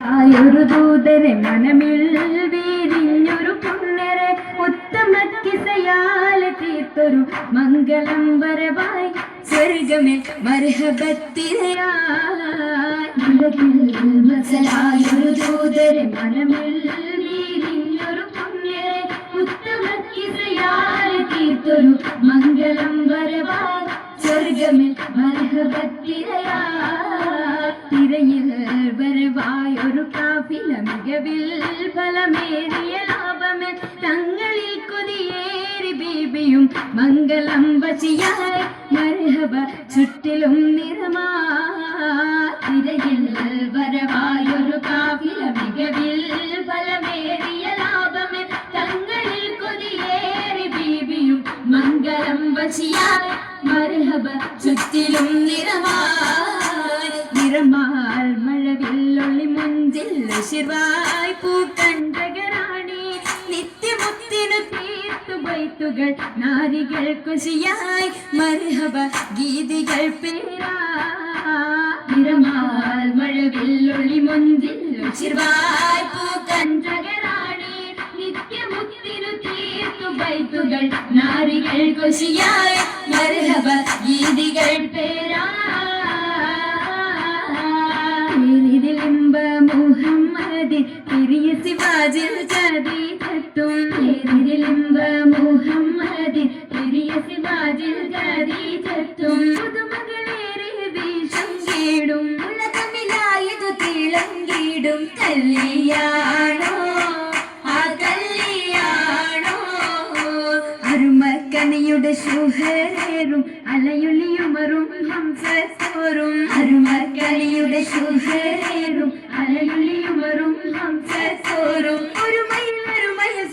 ആയൊരു ദൂതരെ മനമിൽ വീരിഞ്ഞൊരു പുണ്യരെ ഉത്തമ കിസയാലെ തീർത്തൊരു മംഗളം വരവായി സ്വർഗമേൽ മർഹബത്തിരയായൊരു ദൂതരെ മനമിൽ വീരിഞ്ഞൊരു പുണ്യരെ ഉത്തമ കിസയാലെ തീർത്തൊരു മംഗളം വരവായി സ്വർഗമേൽ മർഹബത്തിരയാ തിരയിൽ വരവായൊരു കാഫില മികവിൽ ഫലമേറിയ ലാഭമേ തങ്ങളിൽ കൊതിയേറി ബീബിയും മംഗളം വശിയായി മർഹബ ചുറ്റിലും നിറമായി തിരയിൽ വരവായൊരു കാഫില മികവിൽ ഫലമേറിയ ലാഭമേ തങ്ങളിൽ കൊതിയേറി ബീബിയും മംഗളം വശിയായി മർഹബ ചുറ്റിലും നിറമായി നിറമാൽ മഴവില്ലൊളി മുഞ്ചിൽ ശിർവായ് പൂക്കണ്ടകരാണി നിത്യമുത്തിനു തീർത്തു ബൈത്തുകൾ നാരികൾ കുശിയായി മർഹബ ഗീതികൾ പേരാ നിറമാൽ മഴവില്ലൊളി മുഞ്ചിൽ ശിർവായ് പൂക്കണ്ടകരാണി നിത്യമുത്തിനു തീർത്തു ബൈത്തുകൾ നാരികൾ കുശിയായി മർഹബ ഗീതികൾ പേരാ മുഹമ്മദ് തിരിയ സിവാജിൽ ജദീദത്തും മുഹമ്മദ് തിരിയ സിവാജിൽ ജദീദത്തും പുതുമകളേറെ വീശം കേടും ഉലകമിലായതു തിളങ്ങിടും കല്യാണോ ആ കല്യാണോ അരുമക്കണിയുടെ ശുഹരേറും അലയൊലിയുമറും ഹംസത്തോറും അരുമക്കണിയുടെ ശുഹരേറും അലയൊലിയുമറും ഹംസത്തോറും ഒരുമയ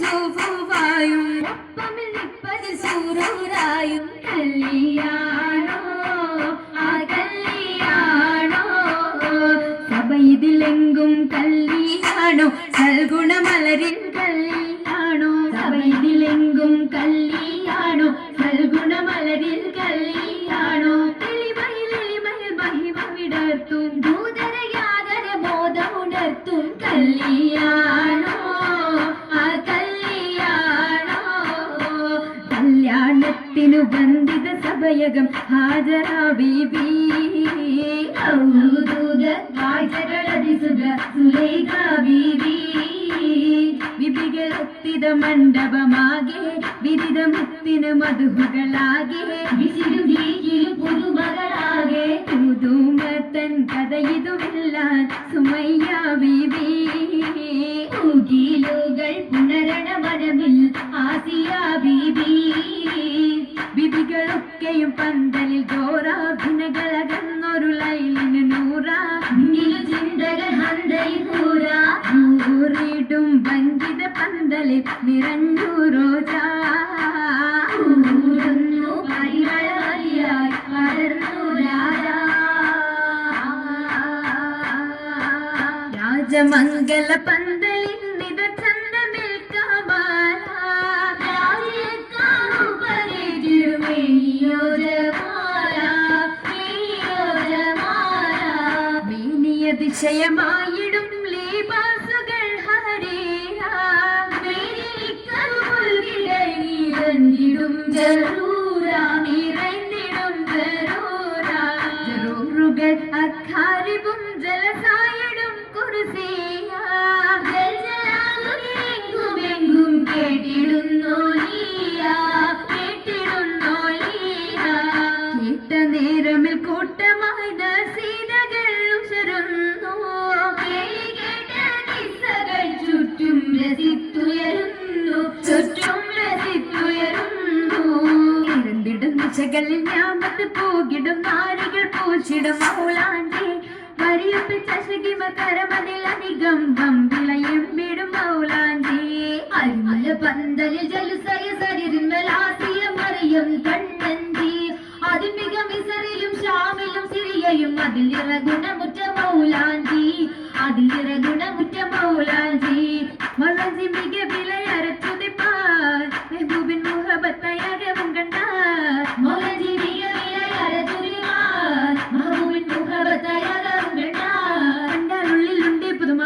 സൂഫുവായും ഒപ്പമിൽ നിപ്പതിൽ സൂറൂരായും കല്യാണോ ആ കല്യാണോ സഭയിതിലെങ്കും കല്യാണോ സൽഗുണമലരിൻ കല്യാണോ സഭയിതിലെങ്കും കല്യാണോ സൽഗുണമലരിൻ കല്യാണോ എളിമയിൽ മഹിമ വിടർത്തും ദൂതരയാതര ബോധമുണർത്തും കല്യാണോ ആ കല്യാണോ കല്യാണത്തിനു ബന്ധിത സഭയകം ഹാജരാ ബീബി വിധികളൊത്തിത മണ്ഡപമാകെ വിദിത മുത്തിന് മധുഹുകളാകെ പുതുമകളാകെ പുതുമത്തൻ കഥയിതുമില്ല സുമയ്യ ബീബി ൂകൾ പുനരണ മനമിൽ ആസിയ ബീബി വിധികളൊക്കെയും പന്തലിൽ ഘോരാഭിനകളകന്നൊരു ലൈലിന് നൂറാ ചിന്തകൾ ഹന്തൂറിടും വഞ്ചിത പന്തലിൽ നിറഞ്ഞു റോജാ പരിമളമലിയായി വളർന്നു രാജാ രാജമംഗല പന്തലിൽ നിത ചന്ദമേൽക്കാമാല അതിശയമായിടും ലേബാസുകൾ ഹരേറിടും ജറൂറുകൾ അഖാരിബും ജലസായിടും കുർസിയെങ്കും കേട്ടിടുന്നോ കേട്ട നേരമിൽ കൂട്ടമായി സീതകൾ ഉശരുന്നു ചുറ്റും രസിത്തുയരുന്നു ഇരുണ്ടിടും ദിശകളിൽ ഞാമത്ത് പോകിടും നാരികൾ പൂച്ചിടും മൗലാഞ്ചി വരിയപ്പിച്ച ശിഖിമ കരമതിലധികം വമ്പിളയും വിടും മൗലാഞ്ചി അരിമല പന്തലിൽ ജലുസയ സരിരുമലാസിയ മറിയം കണ്ണഞ്ചി അതിൽ മിക മിസറിലും ഷാമിലും സിറിയയും അതിൽ ഇറഗുണമുറ്റ മൗലാഞ്ചി മൗലാഞ്ചി മിക വിലയരച്ചുതിപ്പാൽ മെഹബൂബിൻ മുഹബത്തയകവും കണ്ട മൗലാഞ്ചി മിക വിലയരച്ചുതിപ്പാൽ മെഹബൂബിൻ മുഹബത്തയകവും കണ്ട കണ്ടാലുള്ളിലുണ്ടേ പുതുമ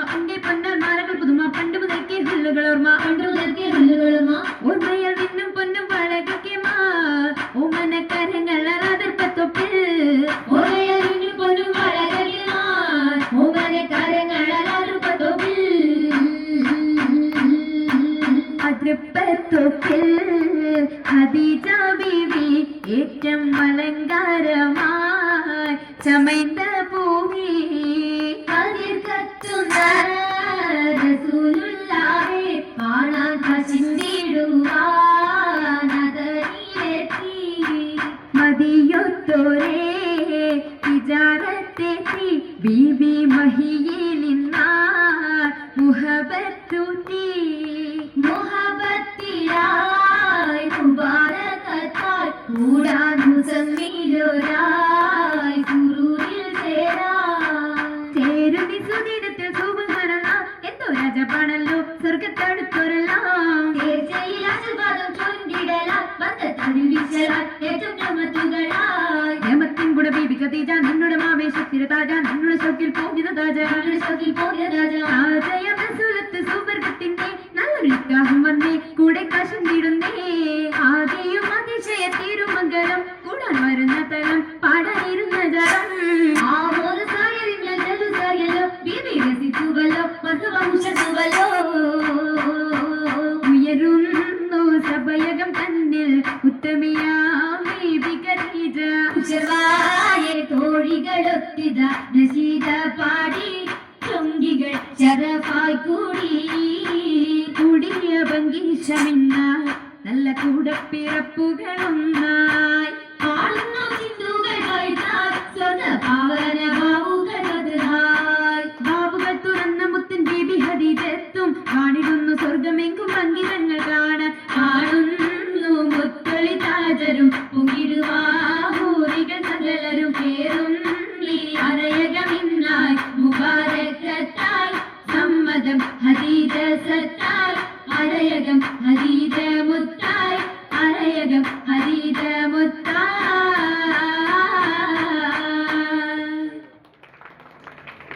ഏറ്റം അലങ്കാരമായി ചമൈന്ത പൂവി കതിർ കത്തുന്ന റസൂലുള്ളാഹെ കാണാൻ ചിന്തിടുവാനതറിയെത്തി മതിയൊത്തോരേ തിജാറത്തെത്തി ബീബി മഹിയിൽ നിന്നാ മുഹബത്തൂത്തി മുഹബത്തിലായി മുബാരകത്തായി കൂടാൻ മുസമ്മിലൊരായി സുറൂരിൽ ചേരുന്നി സുദിനത്തിൽ സുബ്ഹാനല്ലാഹ് എന്തോ രാജപാണല്ലോ സ്വർഗത്തടുത്തൊരെല്ലാം തീർച്ചയിൽ ആശീർവാദം ചൊല്ലിടലാം ബന്ധത്തടുവിച്ചലാം ഏറ്റവും രമത്തുകളായി രമത്തിൻ ഗുണ ബീബി ഖദീജ നിന്നുടെ മാവേശത്തിര താജ നിന്നുടെ ഷൗക്കിൽ പോകിയ താജ നിന്നുടെ ഷൗക്കിൽ പോകിയ താജ ആജയ റസൂലത്ത് സുവർഗത്തിന്റെ നല്ലൊരു നിക്കാഹും വന്നേ കൂടെ കാശും തീടുന്നേ ആകെയും അതിശയ തിരുമംഗലം കൂടാൻ വരുന്ന തലം പാടാനിരുന്ന ജലം ആമോദ സാഗരിഞ്ഞ ജലുസായല്ലോ ബീബി രസിച്ചുവല്ലോ മധുവംശത്തുവല്ലോ ഉയരുന്നു സഭയകം തന്നിൽ ഉത്തമിയാം ബീബി ഖദീജ ഉശർവായെ തോഴികളൊത്തിത നശീദ പാടി ചൊങ്കികൾ ചരഫായി കൂടിയ ഭംഗീശമിന്നായി നല്ല കൂടപ്പിറപ്പുകളൊന്നായി ആളുന്നു ചിന്തുകൾ വൈതായി സ്വത പാവന ബാബുകൾ തുറന്ന മുത്തൻ ബീബി ഖദീജത്തും കാണിടുന്നു സ്വർഗമെങ്കും ഭംഗിതങ്ങൾ കാണാൻ കാണുന്നു മുത്തൊളി താജരും പൊങ്ങിടുവാഹൂരികൾ സകലരും കേറും അരയകമിന്നായി മുബാരക്കത്തായി സമ്മതം ഖദീജ സത്തായി അരയകം ഖദീജ മുത്തായി അരയകം